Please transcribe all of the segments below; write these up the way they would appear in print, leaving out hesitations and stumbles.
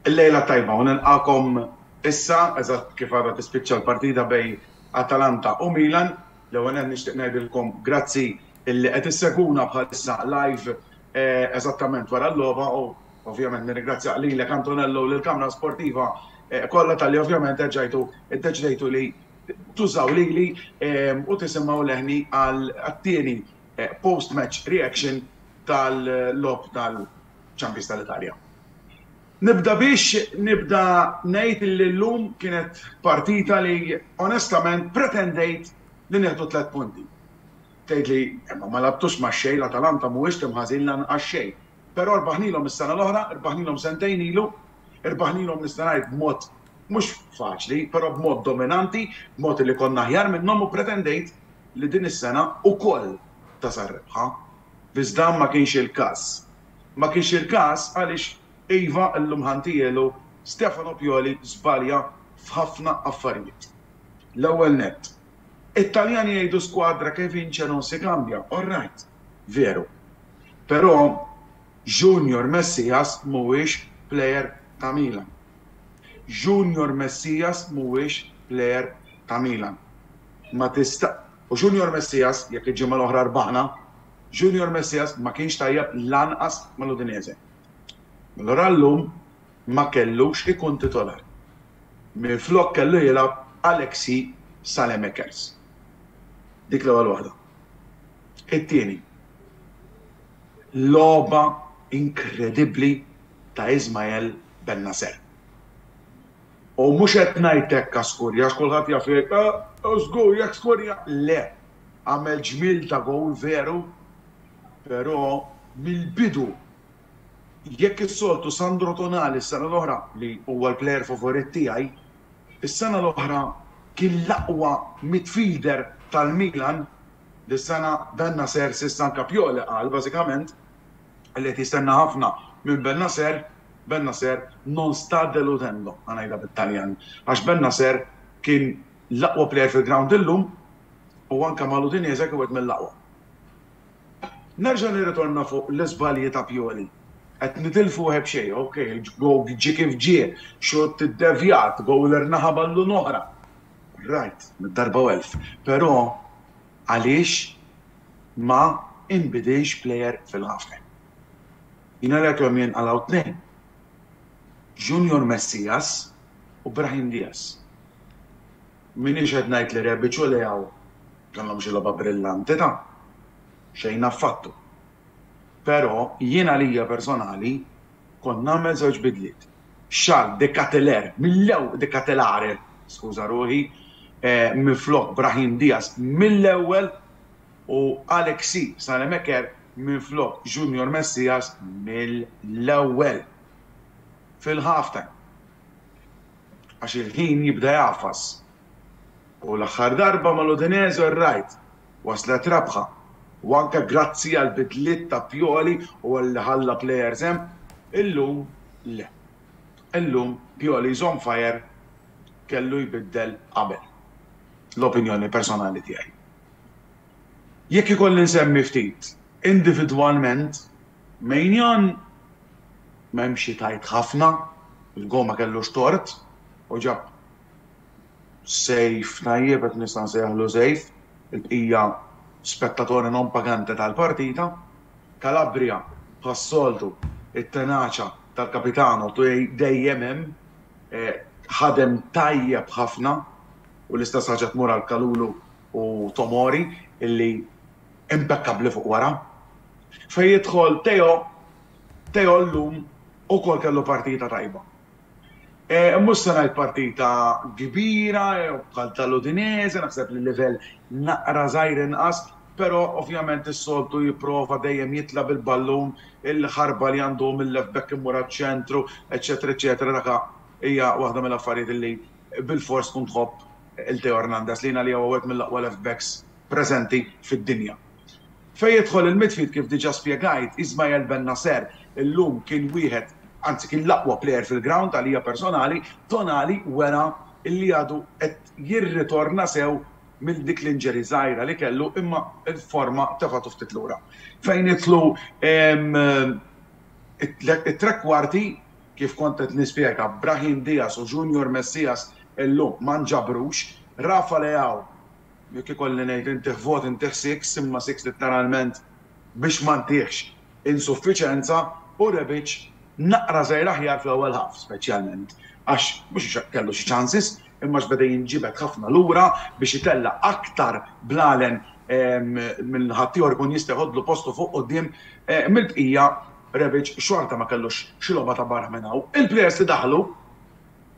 Il-lejla tajba, u nilqakom issa, eżatt kif għadha tispiċċa l-partita bej Atalanta u Milan. L-ewwel qed nixtieq ngħidilkom grazzi illi qed isseguna bħalissa live eżattament wara l-logħba u ovvjament nirringrazzja lilek Antonello u lill-Kamra Sportiva kollha tal-li ovvjament iddeċidejtu li tużaw lili u tisimgħu leħni għal-tieni post-match reaction tal-logħb tal-Champions tal-Italja. Nibda ngħid li llum kienet partita li onestament pretendejt li nieħdu 3 punti. Tgħid li ma labtux ma' xejn l-Atalanta mhuwiex timħażin lanqas xejn. Però rbaħnilhom is-sena l-oħra, rbaħnilhom sentejn ilu, rbaħnilhom nista' ngħid b'mod mhux faċli, però b'mod dominanti, b'mod li konna aħjar minnhom u pretendejt li din is-sena wkoll tasal rebħa. Iżda ma kienx il-każ. Ma kienx il-każ għaliex Iva llum ħantielu Stefano Pioli żbalja f'ħafna affarijiet. L-ewwel nett. It-Taljani jgħidu skwadra che vince non si cambia. All right, veru. Però Junior Messias mhuwiex plejer ta' Milan. Junior Messias mhuwiex plejer ta' Milan. Ma tista' u Junior Messias jekk il-ġimgħa l-oħra rbaħna, Junior Messias ma kienx tajjeb lanqas mal-Udinese. Allora llum ma kellux ikun titolar. Minflok kellu jilgħab Alexis Saelemaekers. Dik l-ewwel waħda. It-tieni. Logħba inkredibbli ta' Ismael Ben-Nasser. U mhux qed ngħid hekk skurja, kulħadd jaf żgur jekk skurja. Le, għamel ġmil ta' gowl veru, però mill-bidu jekk is-soltu Sandro Tonali s-sena l-oħra li huwa l-plejer favorit tiegħi, is-sena l-oħra kien l-aqwa midfielder tal-Milan li s-sena Ben-Nasser s'issanka Pioli qal bażikament li qed jistenna ħafna minn Ben-Nasser non sta deludendo ngħidha bit-Taljan. Għax Ben-Nasser kien l-aqwa plejer fil-ground illum u anke mal-Udinese kien wieħed mill-aqwa. Nerġa' nirritorna fuq l-iżbalji ta' Pioli. Qed nitilfu b'xejn, okej, il-gowl ġie kif ġie, xut iddevjat, gowl irnaħa ballu oħra. Right, mid-darba 1000. Però għaliex ma inbidilx plejer fil-ħafna. Jiena għalhekk jien għalaw tnejn. Junior Messias u Brahim Diaz. Minix qed ngħid li Rebic u Leao kellhom xi logħba brillanti ta' xejn affattu. Però jiena għalija personali kont nagħmel żewġ bidliet. Charles De Ketelaere, skuża ruħi, minflok Brahim Diaz mill-ewwel u Alexis Saelemaekers minflok Junior Messias mill-ewwel fil-halftime. Għax il-ħin jibda jafas. U l-aħħar darba mal-Udinese rajt waslet rebħa. U anke grazzi għal bidliet ta' Pioli u għal ħalla players hemm, illum le. Illum Pioli is on fire kellu jbiddel qabel. L-opinjoni personali tiegħi. Jekk ikolli nsemmi ftit individwalment, Maignan m'hemm xi tajt ħafna, il-gol ma kellux tort u ġab sejf tajjeb qed nista' nsejħlu sejf, il-bqija spettatori non paganti tal-partita, Calabria bħas-soltu it-tenaċa tal-kapitano dejjem hemm ħadem tajjeb ħafna u l-istess ħaġa tmur għal Kalulu u Tomori illi impeccabbli fuq wara. Fejn jidħol Teo llum ukoll kellu partita tajba. Mhux se ngħid partita kbira bħal tal-Udinese, naħseb li livell naqra żgħir inqas, però ovvjament is-soltu jipprova dejjem jitla bil-ballun il-ħarba li għandu mill-left back imur ċentru, eċetera, eċetera. Dak hija waħda mill-affarijiet li bil-fors tkun tħobb il-Teo Hernandez li huwa wieħed mill-aqwa left backs preżenti fid-dinja. Fejn jidħol il-midfield kif diġà spjegajt, Ismael Ben-Nasser illum kien wieħed anzi kien l-aqwa plejer fil-ground għalija personali, Tonali wera illi għadu qed jirritorna sew mill dik l-inġeri żgħira li kellu imma l-forma tefgħu ftit lura. Fejn itlu it-3 kwarti kif kont qed nispjega Brahim Diaz u Junior Messias illum ma nġabrux, Rafa Leao jekk ikolli ngħid intih vot intih 6 imma 6 literalment biex ma ntihx insuffiċenza u Rebic naqra żgħir aħjar fl-ewwel ħaf speċjalment għax mhux kellu xi chances imma x'beda jinġibek ħafna lura biex itella aktar blalen minn ħaddieħor ikun jista' jħodlu postu fuq quddiem mill-bqija Rebic xorta ma kellux xi logħba ta' barra minn hawn. Il-plejers li daħlu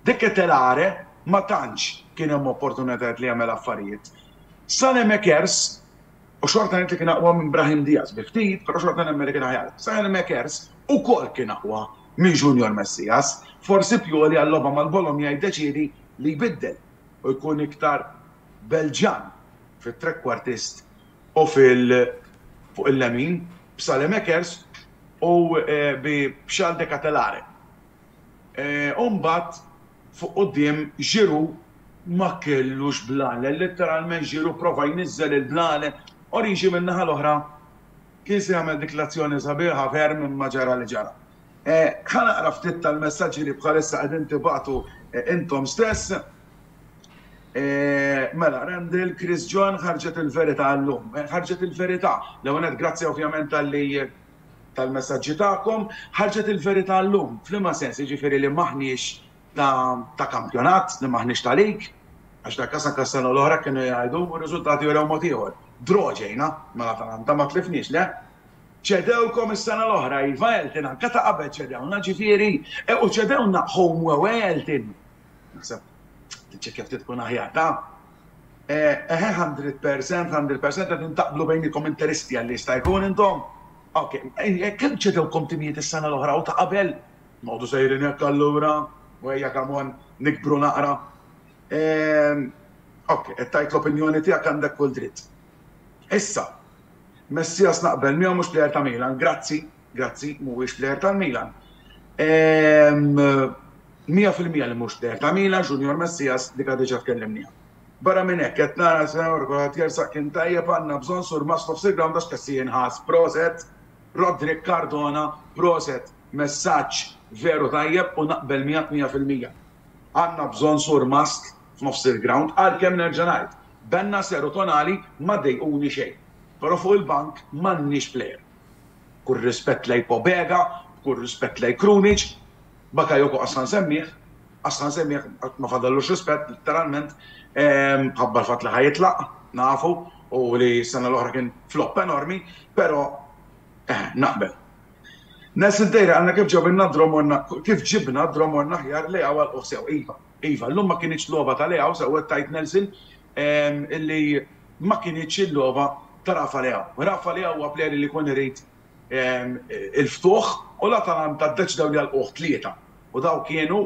dik it-telare ma tantx kien hemm opportunitajiet li jagħmel affarijiet. Saelemaekers u xorta ngħid li kien aqwa minn Brahim Diaz bi ftit, però xorta nemmen li kien aħjar. Saelemaekers ukoll kien aqwa minn Junior Messias, forsi Pioli għall-logħba mal-Bologna jiddeċiedi li jbiddel u jkun iktar Belġan fit-trekkwartist u fuq il-lemin b'Saelemaekers u b'Xal de Ketelare. Mbagħad fuq quddiem Giroud ma kellux blale, letteralment Giroud prova jniżżel il-blale, oriġi min-naħa l-oħra kien se jagħmel diklazzjoni sabiħa ferm imma ġara li ġara. Ħa naqra ftit tal-messaġġi li bħalissa qegħdin tibagħtu intom stess. Mela, Rendel, Chris John ħarġet il-verità llum. Ħarġet il-verità. L-ewwel grazzi ovvjament tal-messaġġi tagħkom, ħarġet il-verità llum. F'liema sens, jiġifieri li maħniex ta' kampjonat, li maħniex ta' lig, għax dak kasa sena l-oħra kienu jgħidu u r-riżultati juraw mod ieħor. Droġejna, mela Atalanta ma tlifniex le. ċedewkom is-sena l-oħra, Iva Eltin, anke ta' qabel ċedewna ġifieri, u ċedewna home away Eltin. Naħseb tiċċekkja ftit tkun aħjar ta' 100% qed intaqblu bejnikom interisti għalli sta jkun intom. Ok, kemm ċedewkom timijiet is-sena l-oħra u ta' qabel? Noqdu sejrin hekk allura, u ejja kamon nikbru naqra. Ok, qed tajt l-opinjoni tiegħek għandek kull dritt. Issa, Messias naqbel miegħu mhux plejer ta' Milan, grazzi, mhuwiex plejer tal-Milan. 100% li mhux plejer ta' Milan, Junior Messias dik diġà tkellimniha. Barra minn hekk qed nara sewr kulħadd jersaq kien tajjeb għandna bżonn sur Maslow f'Sigrawnd għax kassi jinħass. Proset, Rodrik Cardona, proset, messaġġ veru tajjeb u naqbel 100%. Għandna bżonn sur Musk f'nofs il-ground għalkemm nerġa' ngħid. Benna serotonali ma dejquni xejn. Però fuq il-bank m'għandniex plejer. Kull rispett lej Pobega, kull rispett lej Krunic, Bakayoko aslan semmieħ ma fadallux rispett literalment ħabba l-fatt li ħajitlaq, nafu, u li s-sena l-oħra kien flop enormi, però naqbel. Nelson Tejra għandna kif ġibna dromorna ħjar li għawal uħsew, Iva, l-lum ma kienieċ logħba ta' Leao, sew tajt Nelson, illi ma kienieċ il-logħba ta' Rafa Leao. Rafa Leao huwa plejer li kun irid il-ftuħ u l-Atalanta ddeċidew li għal-qoħ tlieta. U daw kienu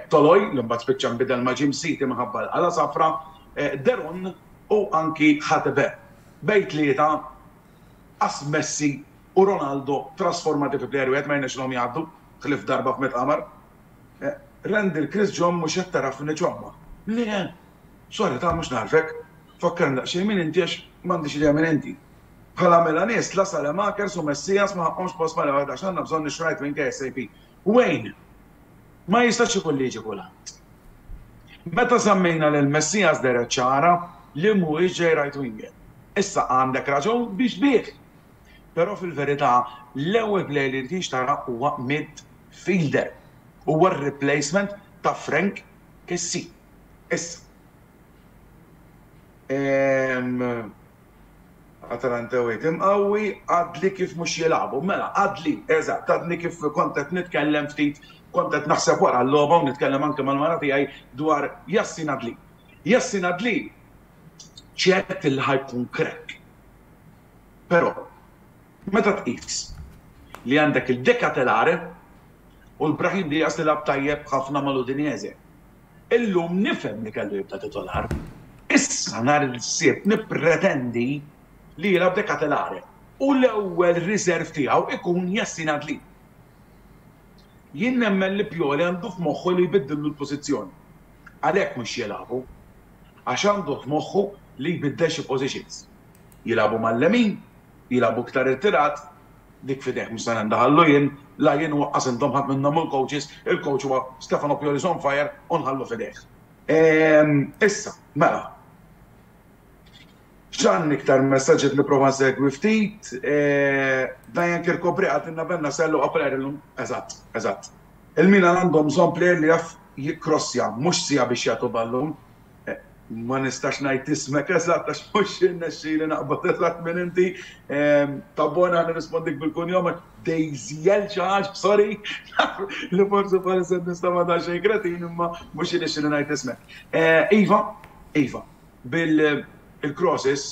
Toloj, l-mbagħad spiċċa nbidel ma' Jim City minħabba għala safra, Derun u anki Ħatebe. Bejn tlieta as Messi u Ronaldo trasformati fi plejer wieħed ma jnexxilhom jgħaddu, ħlif darba f'met qamar. Rendil Chris John mhux qed tara f'niċomma. Le, sorry ta' mhux narfek, fakkarni daqsxejn min inti għax m'għandix idea min inti. Bħala Milanist la Saelemaekers u Messias ma ħaqhomx post ma l-ewwel għax għandna bżonn nixrajt minn KSAP. Wayne, ma jistax ikun liġi kulħadd. Meta semmejna lil Messias deret ċara li mhuwiex ġej right winger. Issa għandek raġun biex bih. Però fil-verità l-ewwel plej li tix tara huwa midfielder. Huwa r-replacement ta' Frank Kessie. Issa. Atalanta wejt imqawwi għadli kif mhux jilagħbu. Mela, għadli, eżatt, għadli kif kont qed nitkellem ftit, kont qed naħseb wara l-logħba u nitkellem anke mal-mara tiegħi dwar Yassin Adli. Yassin Adli ċert il ħajkun krek. Però meta tqis li għandek il-De Ketelare u l-Brahim Diaz li lab tajjeb ħafna mal-Udinese. Illum nifhem li kellu jibda titolar. Issa nhar il-sibt nippretendi li jilab De Ketelare u l-ewwel riserv tiegħu ikun Yassin Adli. Jien nemmen li Pioli għandu f'moħħu li jbiddillu l-pożizzjoni. Għalhekk mhux jilagħbu għax għandu f'moħħu li jbiddel xi positions. Jilagħbu mal-lemin, jilagħbu iktar irtirat, dik fideh mhux se ndaħallu jien la jien waqqas intom ħadd minnhom il-coaches, il-coach huwa Stefano Pioli's on fire u nħallu fidejh. Issa, mela. ċan iktar messaġġi li prova nsegwi ftit, Dajan Kirkopri għatinna benna sellu għapler l-lum, eżatt. Il-Milan għandhom son plejer li jaff jikrossja, mux sija biex jgħatu ballum, ma nistax najt ismek eżatt, għax mux jinnexxi li naqbad eżatt minn inti, tabbona għan rispondik bil-kunjom, dejżjel ċaħġ, sorry, li forse palissa nistama da xej kretin, imma mux jinnexxi li najt ismek. Iva, bil-crosses,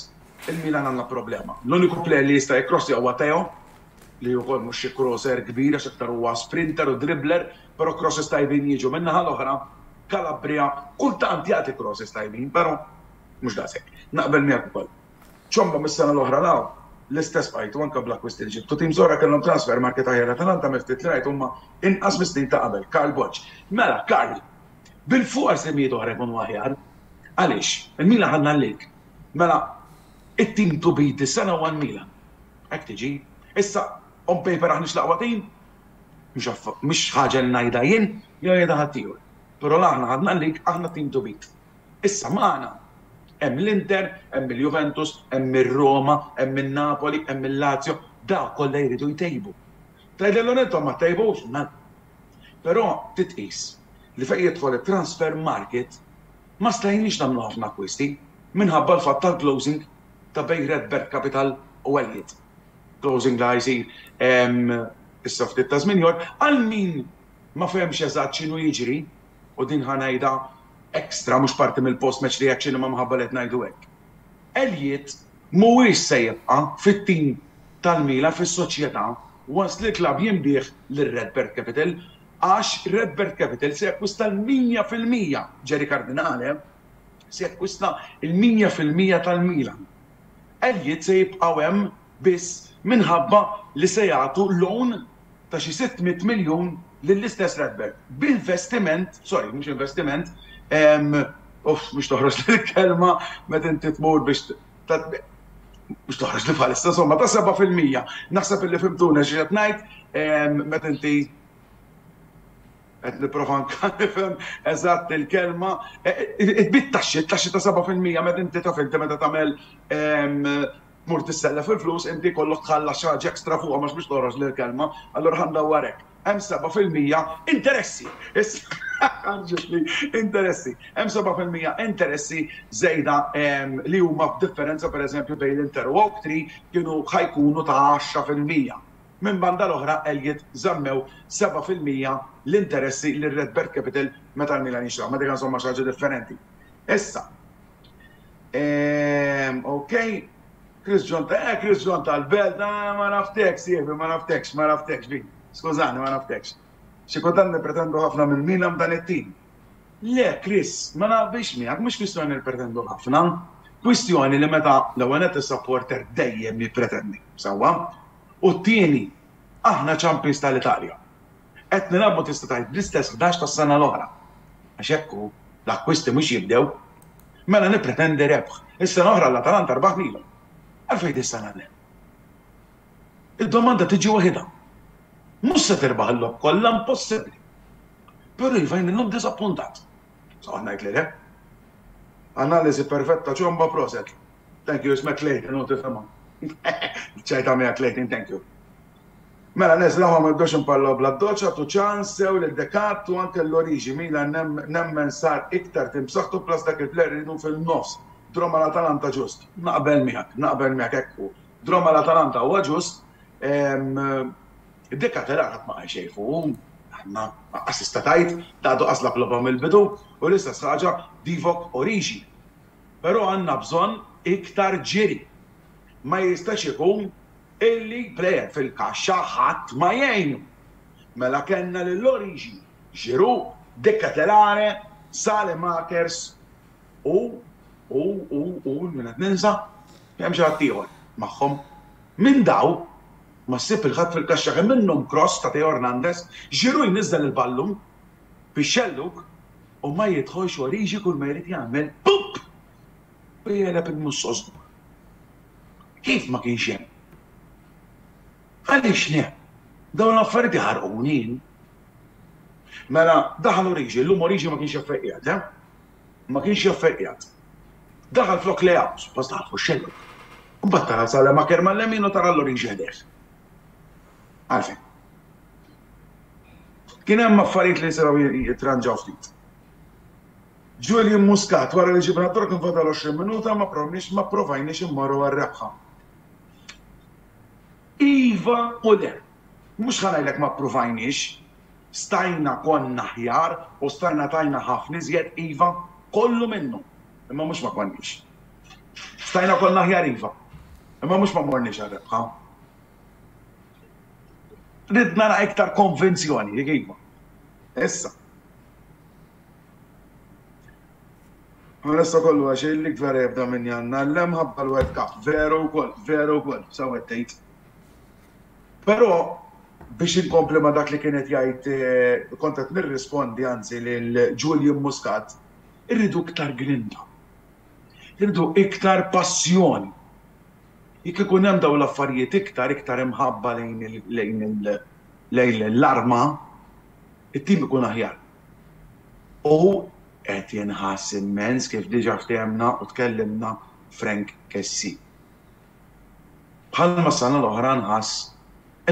il-Milan għanna problema. L-uniku plejer li jista' jikrossja huwa Teo, li wkoll mhux xi crosser kbir għax aktar huwa sprinter u dribbler, però crosses tajbin jiġu minnaħa l-oħra, Calabria kultant jagħti crosses tajbin, però mhux daqshekk. Naqbel miegħek ukoll. ċomba mis-sena l-oħra naw, l-istess bajtu anke bl-acquisti li ġibtu. Tim Zora kellhom transfer market aħjar Atalanta miftit li ngħid huma inqas mis-snin ta' qabel, Karl Boċ. Mela, Karl, bil-fuqar semijiet oħra jkunu aħjar. Għaliex? Il-Milan ħadna l-lig. Mela, it-tim to beat is-sena huwa l-Milan. Hekk tiġi. Issa, on paper aħna x'laqwa tim, mhux ħaġa li ngħidha jien, jew jgħidha ħaddieħor. Però aħna ħadna l-lig, aħna tim to beat. Issa magħna hemm l-Inter, hemm il-Juventus, hemm ir-Roma, hemm il-Napoli, hemm il-Lazio, daw kollha jridu jtejbu. Tgħidilhom intom ma tejbux, però titqis li fejn jidħol it-transfer market ma stajniex nagħmlu ħafna akkwisti minħabba l-fatt tal-closing ta' bejn Redbird Capital u Elliott. Closing la jsir issa ftit ta' żmien għal min ma fehmx eżatt x'inhu jiġri u din ħanajda ekstra mhux parti mill-post-match reaction ma mħabba li qed ngħidu hekk. Elliott mhuwiex se jibqa' fit-tim tal-Milan fis-soċjetà once li l-klabb jinbih lir-Redbird Capital għax Redbird Capital se jakkwista l-100% Jerry Cardinale se jakkwista l-100% tal-Milan. Elliott se jibqgħu hemm biss minħabba li se jagħtu loan ta' xi 600 miljun lill-istess Redbird. B'investiment, sorry, mhux investiment, mhux toħroġ l-kelma meta inti tmur biex mhux toħroġ li bħalissa somma ta' 7%. Naħseb illi fimtuna xi qed ngħid meta inti qed nipprova nifhem eżatt il-kelma, bit-taxxi ta' 7% meta inti taf inti meta tagħmel tmur tissellef il-flus inti kollok tħallas xi ħaġa ekstra fuqha mhux biex toħroġ lill-kelma, allura ħandawwarek. Hemm 7% interessi. Interessi. Hemm 7% interessi żejda li huma b'differenza pereżempju bejn l-Inter u Oaktree kienu ħajkunu ta' 10%. Minn banda l-oħra Elliott żammew 7% l-interessi lir Redbird Capital meta l-Milan jixtraw, ma dik insomma xi ħaġa differenti. Issa. Okay. Chris John tal-Belt, ma naftekx, ma naftekx bin. Skużani, ma naftekx. Xi kultant nippretendu ħafna minn Milan dan it-tim. Le, Chris, ma nafx miegħek, mhux kwistjoni nippretendu ħafna. Kwistjoni li meta l-ewwel qed is-supporter dejjem jippretendi. Sewwa. U t-tieni, aħna champions tal-Italja. Qed nilagħbu tista' tgħid l-istess 11 tas-sena l-oħra. Għax hekk l-akkwisti mhux jibdew. Mela nippretendi rebħ. Is-sena oħra l-Atalanta rbaħ Milan. Għalfejn is-sena le. Id-domanda tiġi waħedha. Mhux se tirbaħ l-lob kollha impossibbli. Però jfajn illum disappuntat. So ngħid li le. Analiżi perfetta ċomba proset. Thank you, ismek Clayton, u tifhimha. ċajta miegħek Clayton, thank you. Mela neżlaħu ma nbdewx nparlaw bla-doċċa tu ċans sew lid-Dekat u anke l-Oriġi Milan nemmen sar iktar timsaħħtu plas dak il-plejer iridu fil-nofs. Droma l-Atalanta ġust. Naqbel miegħek hekk hu. Droma l-Atalanta huwa ġust. Id-Dekat għarat ma xejfu, għanna assistatajt, daħdu qasla kloba mill-bidu, u l-istess ħaġa Divock Origi. Pero għanna bżon iktar ġiri. Ma jistax ikun illi plejer fil-kaxxa ħadd ma jgħinu. Mela kellna lill-Origi, ġiru, Dekatelare, Salemakers u minnet ninsa, hemm xi ħadd ieħor magħhom. Minn daw ma ssib il-ħadd fil-kaxxa kemm minnhom cross ta' Teo Hernandez, ġiru jniżżel il-ballum bix-xelluk u ma jidħolx Origi kull ma jrid jagħmel pup! Bijeleb il-mussosdu. Kif ma kienx hemm? Għaliex le? Dawn l-affarijiet iħarquni. Mela daħal Origi, l-lum Origi ma kienx jaffeqqjat, ma kienx jaffeqqjat. Daħal flok Leao, suppost daħal fuq xellu. Mbagħad tara sala ma kerma l-lemin u tara l-Origi ħedef. Għalfejn. Kien hemm affarijiet li jsiru jitranġaw ftit. Julian Muscat wara li ġibna kien fadal 20 minuta ma provajniex immorru għar-rebħa. Iva u le. Mhux ħanajlek ma provajniex. Stajna konna ħjar u stajna tajna ħafna iżjed iva kollu minnu. Imma mhux ma konniex. Stajna konna ħjar iva. Imma mhux ma morniex għar-rebħa. Ridna nara iktar konvenzjoni, dik iva. Issa. Għalissa kollu għax il-lik vera jibda minn janna, l-lem ħabba l-World Cup, veru kol, sawet tejt. Pero, biex inkompli ma dak li kienet jgħid kontet nirrispondi anzi lil Julian Muscat, irridu iktar grinta. Irridu iktar passjoni. Jekk ikun hemm dawn l-affarijiet iktar imħabba lejn l-arma, it-tim ikun aħjar. U qed jinħass immens kif diġà ftehemna u tkellimna Frank Kessie. Bħalma s-sena l-oħra nħass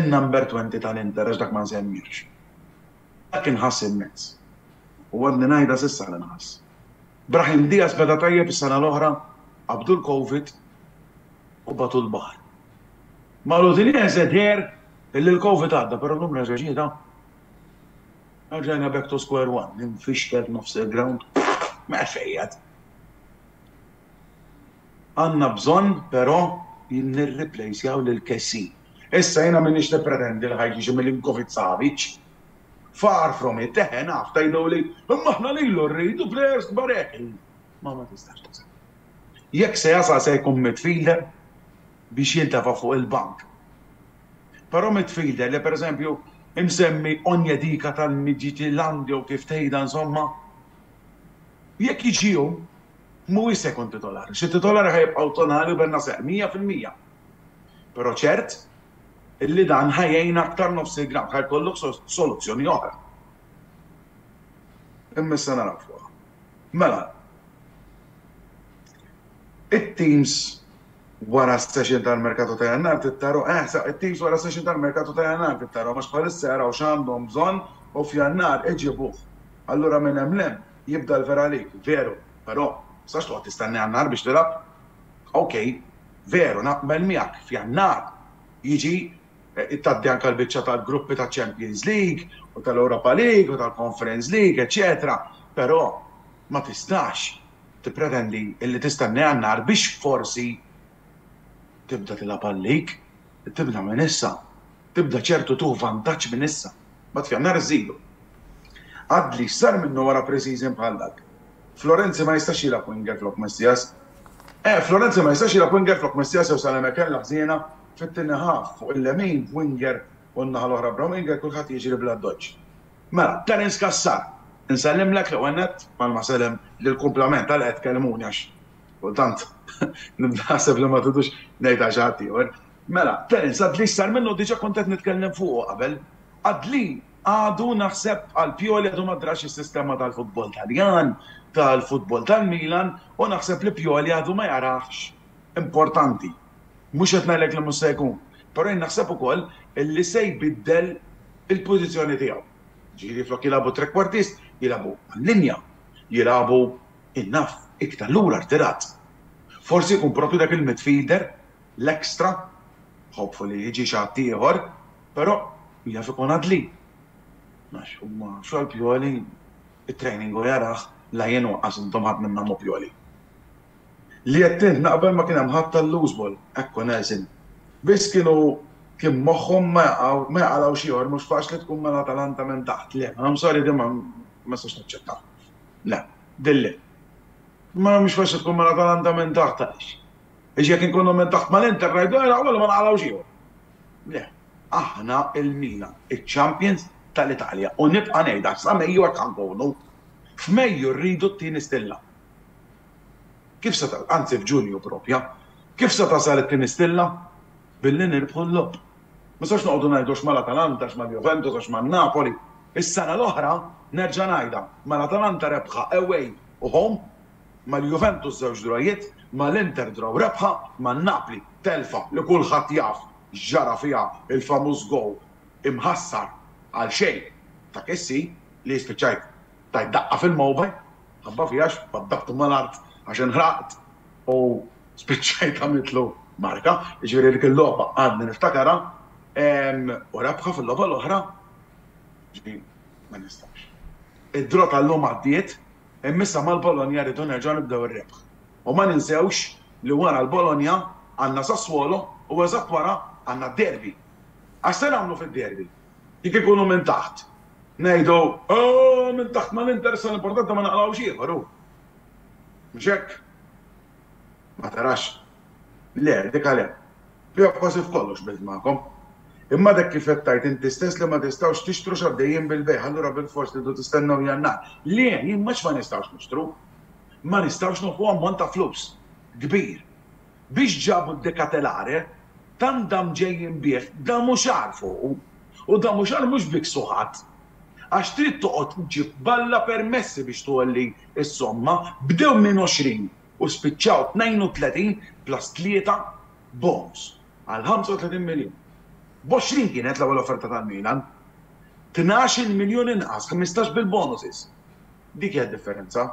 il-number 20 tal-Inter dak ma nsemmix. Dak inħass immens. U għadni ngħidha s'issa li nħass. Brahim Diaz beda tajjeb is-sena l-oħra qabdu l-Covid u batu l-baħar. Malu din jeżedher illi l-Covid għadda, però l-numra ġeġida. Għarġajna back to square one, ninfixkel nofs il-ground, ma fejjad. Għanna bżonn, però nirreplacejaw lil-Kessie. Issa jena minnix nepretendi l-ħajġi mill-Covid Savic. Far from it, naf tajdu li, imma ħna li l-rridu players barek. Ma tistax tuża. Jekk se jasal se jkun midfielder biex jintafa fuq il-bank. Però midfielder li per eżempju imsemmi Onyedika tal-Midġitilandi u kif tgħidha insomma, jekk jiġihom mhuwiex se jkun titolari. Xi titolari ħajbqgħu tonali u benna seq 100%. Però ċert illi dan ħajjejn aktar nofs il-gram, ħajkollok soluzzjoni oħra. Imma issa naraw fuqha. Mela, it-teams wara s-session tal-merkatu ta' jannar tittaru, it-teams wara s-session tal-merkatu ta' jannar tittaru, ma xbħalissa jaraw x'għandhom bżonn u f'jannar iġibuh. Allura minn hemm lem jibda l-vera lik, veru, però sax toqgħod tistenni jannar biex tilab? Okej, veru, naqbel miegħek f'jannar jiġi it-taddi anka l-biċċa tal-gruppi ta' Champions League u tal-Europa League u tal-Conference League, eccetera. Però ma tistax tippretendi illi tistenni jannar biex forsi tibda tilab għal-lig, tibda minn issa, tibda ċertu tuħ vantaġġ minn issa. Ma tfjannar iżidu. Għadli sar minnu wara pre-season bħal dak. Florenzi ma jistax jilab winger flok Messias. Florenzi ma jistax jilab winger flok Messias jew Salem Ekella ħżiena fit-tieni ħaf fuq il-lemin winger u n-naħa l-oħra bra winger kulħadd jiġri bla doġġ. Mela, Terence Cassar, insellimlek li għannet malma selem lill-kumplament għal qed kelmuni għax. Kultant, nibda ħaseb li ma tidux ngħidha xi ħadd ieħor. Mela, Terence għadli sar minnu diġà kont qed nitkellem fuq qabel. Għadli għadu naħseb għal Pioli għadu ma drax is-sistema tal-futbol Taljan, tal-futbol tal-Milan u naħseb li Pioli għadu ma jarax importanti. Mhux qed ngħidlek li mhux se jkun, però jien naħseb ukoll illi se jbiddel il-pożizzjoni tiegħu. Ġifieri flok jilagħbu trekkwartist, jilagħbu għall-linja, jilagħbu innaf iktar lura rtirat. Forsi jkun propju dak il-midfielder l-ekstra, hopefully jiġi xi ħadd ieħor, però jaf ikun għadli. Nax, huma xogħol Pioli it-training u jaraħ la jien waqqas intom ħadd minnhom Pioli. Li jettint naqbel ma kien hemm ħadd tal-looseball, ekku neżin. Biss kien moħħhom ma jaqalaw xi ieħor mhux faċli tkun mal-Atalanta minn taħt. Le, I'm sorry din ma sax naċċettaw. Le, dilli. Ma mhux faċli tkun mal-Atalanta minn taħt għaliex. Iġ jekk inkunu minn taħt mal-Inter rajdu għamlu ma naqalaw xi ieħor. Le, aħna il-Milan, iċ-Champions tal-Italja u nibqa' ngħidha sa Mejju hekk ħankunu. F'Mejju rridu t-tieni stilla. Kif se anzi f'Ġunju propja, kif se tasal it-tieni stilla? Billi nirbħu l-lob. Ma sax noqogħdu ngħidu mal-Atalanta, mal-Juventus, mal-Napoli. Is-sena l-oħra nerġa' ngħidha mal-Atalanta rebħa away u home, mal-Juventus żewġ drawiet, mal-Inter draw rebħa, man-Napli telfa li kulħadd jaf ġara fiha il-famuż gow imħassar għal xejn ta' Kessi li spiċċajt tajt daqqa fil-mowbaj, ħabba fihax baddabtu mal-art għax inħraqt u spiċċajt għamiltlu marka, jiġifieri dik il-logħba għadni niftakara u rebħa fil-logħba l-oħra ma nistax. Id-dro tal-lum għaddiet, immissa mal-Bologna rridu nerġgħu nibdew ir-rebħ. U ma ninsewx li wara l-Bologna għandna Sassuolo u eżatt wara għandna derby. Għax se nagħmlu fid-derby. Dik ikunu minn taħt. Ngħidu, minn taħt mal-Inter issa l-importanti ma naqlgħux ieħor hu. Mhux hekk? Ma tarax. Le, dik għalhekk. Bija kważi f'kollox bilt magħkom. Imma dak kif qed inti stess li ma tistgħux tixtru x'għaddejjin bil-bejħ, allura bil-fors tridu tistennew jannar. Le, jien mhux ma nistgħux nixtru. Ma nistgħux noħu ammont ta' flus kbir. Biex ġabu d-dekatelare, tant dam ġejjin bih, da mhux għarfu. U da mhux għal mhux bik suħat. Għax trid toqgħod ġib balla permessi biex tuolli s-somma, bdew minn 20 u spiċċaw 32 plus 3 bonus għal 35 miljun. B'20 kienet l-ewwel offerta tal-Milan. 12 miljun inqas, 15 bil-bonuses. Dik hija d-differenza.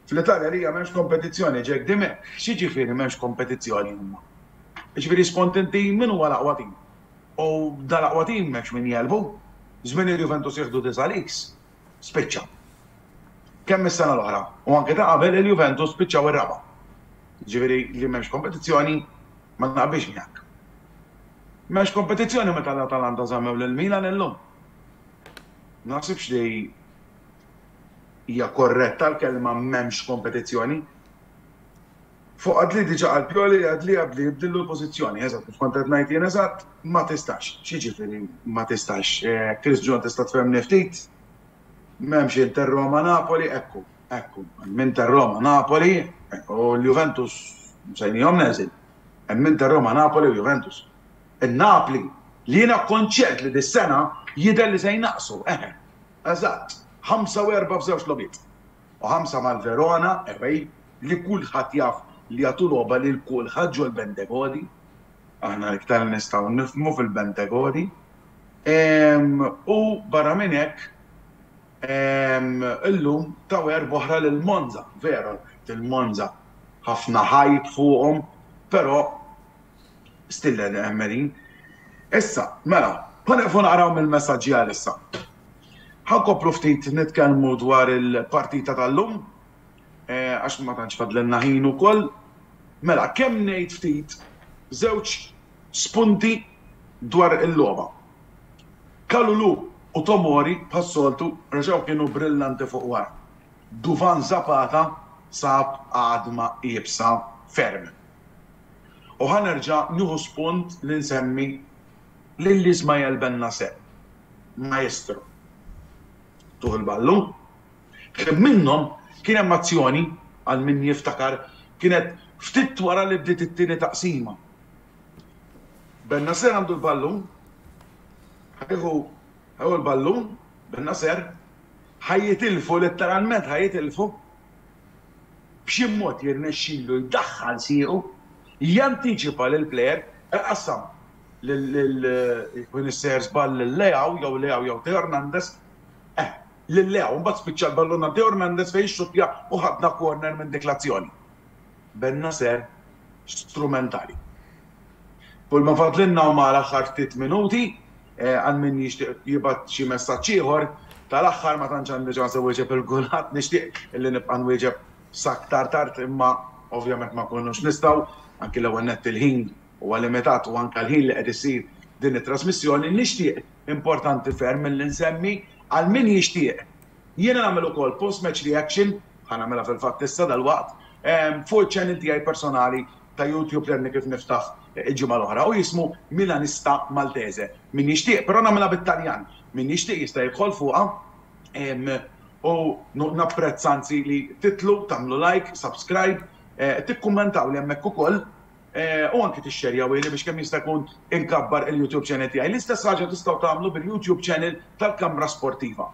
Fl-Italja li m'hemmx kompetizzjoni ġek dimek, x'jiġifieri m'hemmx kompetizzjoni huma. Jiġifieri skont inti min huwa l-aqwa tim. U dal-aqwa tim m'hemmx min jelbu. Żmien il-Juventus jieħdu 9x. Spiċċa. Kemm is-sena l-oħra. U anke ta' qabel il-Juventus spiċċaw ir-raba'. Jiġifieri li m'hemmx kompetizzjoni ma naqbilx miegħek. M'hemmx kompetizzjoni meta l-Atalanta żammew lil-Milan illum. Naħsibx li hija korretta l-kelma m'hemmx kompetizzjoni. Fuq għadli diġà għal-Pioli għadli għabli jibdillu l-pożizzjoni, eżatt, kif kont qed ngħid jien eżatt, ma tistax. X'jiġifieri ma tistax. Chris John tista' tfehmni ftit. M'hemmx Inter Roma Napoli, ekku. Inter Roma Napoli u l-Juventus msejnihom neżil. Hemm Inter Roma Napoli u Juventus. Il-Napli li jiena konċert li dis-sena jidher li se jnaqsu. Eżatt, 5 u 4 f'żewġ lobiet. U 5 mal-Verona, li kulħadd jaf li jagħtu logħba lil kulħadd ġo l-Bentegodi. Aħna iktar nistgħu nifhmu fil-Bentegodi. U barra minn hekk illum taw erboħra lil Monza, vera, il-Monza ħafna ħajt fuqhom, però stilla emmerin. Issa, mela, ħaneqfu naqraw mill-messaġġi għal issa. Ħankoplu ftit nitkellmu dwar il-partita tal-lum, għax ma tantx fadlenna ħin ukoll. Mela, kemm ngħid ftit żewġ spunti dwar il-logħba. Kalulu u Tomori bħas-soltu reġgħu kienu brillanti fuq wara. Duvan Zapata sab għadma jibsa ferm. U ħanerġa' nieħu spunt li nsemmi lil Ismael Bennacer, maestro. Tuħ il-ballu. Minnhom kien hemm azzjoni għal min jiftakar kienet ftit wara li bdiet it-tieni taqsima. Bennacer għandu l-ballun, ħajħu l-ballun, Bennacer, ħajjitilfu letteralment ħajjitilfu b'xi mod jirnexxielu jdaħħal siequ, jantiċipa lill-plejer, qassam lill-Bennacer żball lil-Leaw jew Teo Hernandez, lil-Leaw, mbagħad spiċċa l-ballun Teo Hernandez fejn xutja u ħadna corner minn dik l-azzjoni. Bennacer strumentali. Kull ma fadlinna u ma l-aħħar ftit minuti, għal min jixtieq jibgħat xi messaġġ ieħor, tal-aħħar ma tantx għandi ċans iwieġeb il-kulħadd nixtieq illi nibqa' nwieġeb saktar tard imma ovvjament ma konux nistgħu anke l-ewwel nett il-ħin huwa limitat u anke l-ħin li qed isir din it-trasmissjoni nixtieq importanti ferm milli nsemmi għal min jixtieq. Jiena nagħmel ukoll post-match reaction, ħanagħmilha fil-fatt issa dalwaqt, fuq il-channel tiegħi personali ta' YouTube li kif niftaħ il-ġimgħa l-oħra u jismu Milanista Maltese. Min jixtieq, però nagħmilha bit-Taljan. Min jixtieq jista' jidħol fuqha u napprezz anzi li titlu, tagħmlu like, subscribe, tikkummentaw li hemmhekk ukoll u anke tixxerjaw ili biex kemm jista' jkun inkabbar il-YouTube channel tiegħi. L-istess ħaġa tistgħu tagħmlu bil-YouTube channel tal-Kamra Sportiva.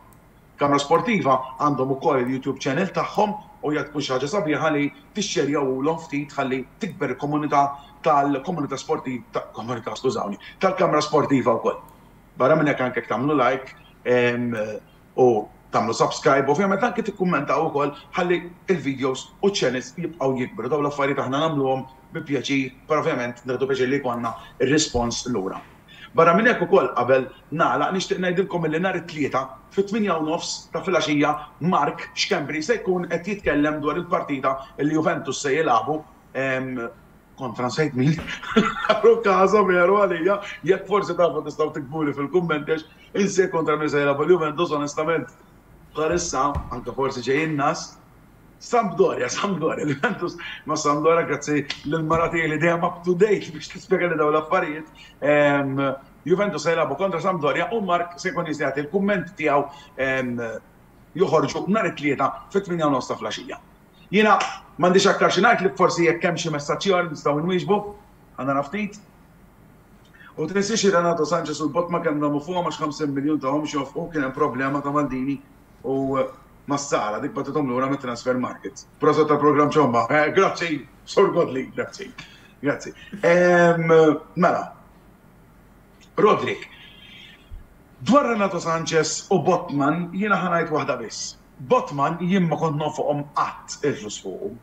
Kamra Sportiva għandhom ukoll il-YouTube channel tagħhom u jekk tkun xi ħaġa sabiħa li tixxerjawhom ftit ħalli tikber il-komunità tal-komunità sportiva, skużawni, tal-Kamra Sportiva wkoll. Barra minn hekk anke tagħmlu like u tagħmlu subscribe, ovvjament anke tikkummentaw ukoll ħalli il-videos u ch-channels jibqgħu jikbru. Dawn l-affarijiet aħna nagħmluhom bi pjaċir, però ovvjament nirdu pjaċir li jkollna ir-rispons lura. Barra minn hekk ukoll qabel nagħlaq nixtieq ngħidilkom illi nhar it-tlieta fit-8:30 ta' filgħaxija Mark Xkembri se jkun qed jitkellem dwar il-partita li Juventus se jilagħbu kontra nsejt min. Kaza veru għalija, jekk forsi tafu tistgħu tiktbuli fil-kummenti insej kontra min se jilagħbu l-Juventus onestament bħalissa anke forsi ġejjin nas Sampdoria, l-Juventus ma' Sampdoria grazzi l-marati li dejjem up to date biex tispjega li dawn l-affarijiet. Juventus se jilagħbu kontra Sampdoria u Mark se jkun jistgħid il-kumment tiegħu joħorġu nhar it-tlieta fit-8:30 ta' filgħaxija. Jiena m'għandix aktar xi ngħid li forsi jekk hemm xi messaġġ nistgħu nwieġbu, għandna ftit. U tinsiex Renato Sanchez u l-Botma kemm nagħmlu fuqhom għax 50 miljun tagħhom xofqu kien hemm problema ta' Maldini u Massara, dik batitom l-ura mit transfer markets. Prosa ta' program ċomba. Grazzi, Sor Godli, grazzi. Grazzi. Mela, Rodrik, dwar Renato Sanchez u Botman jiena ħanajt waħda biss. Botman jien ma kont nofuqhom qatt il-flus fuqhom.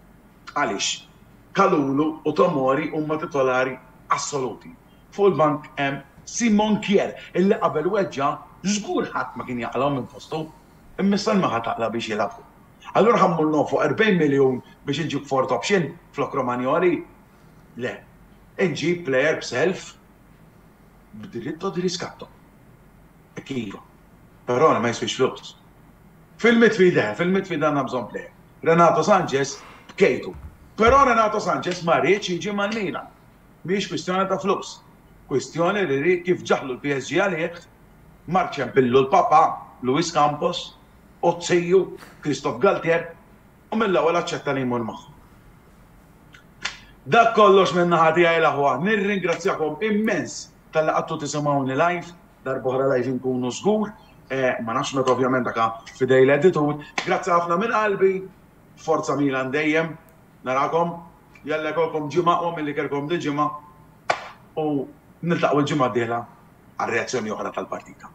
Għaliex? Kalulu u Tomori huma titolari assoluti. Fuq il-bank hemm Simon Kjer, illi qabel weġġa żgur ħadd ma kien jaqlhom minn postu. Imma ma ħataqla biex jilagħbu. Allura ħammur nofu 40 miljun biex inġib fort option flok Romagnoli? Le. Inġib player b'self b'diritto di riskatto. Kiva. Però ma jiswix flus. Fil-midfield għandna bżonn player. Renato Sanchez bkejtu. Però Renato Sanchez ma rridx jiġi mal-Milan. Mhix kwistjoni ta' flus. Kwistjoni li kif ġaħlu l-PSG għalih Marċen pillu l-papa Luis Campos u tsiju Christophe Galtier u mill-ewwel aċċetta li jmur magħhom. Dak kollox minn naħa tiegħi l-aħwa. Nirringrazzjakom immens tal-li qattu tisimgħuni live, darb'oħra live inkunu żgur, ma nafx meta ovvjament aka fidej l-editur. Grazzi ħafna minn qalbi, forza Milan dejjem, narakom, jalla kolkom ġimgħa u milli kelkom di ġimgħa u niltaqgħu l-ġimgħa d-dieħla għar-reazzjoni oħra tal-partita.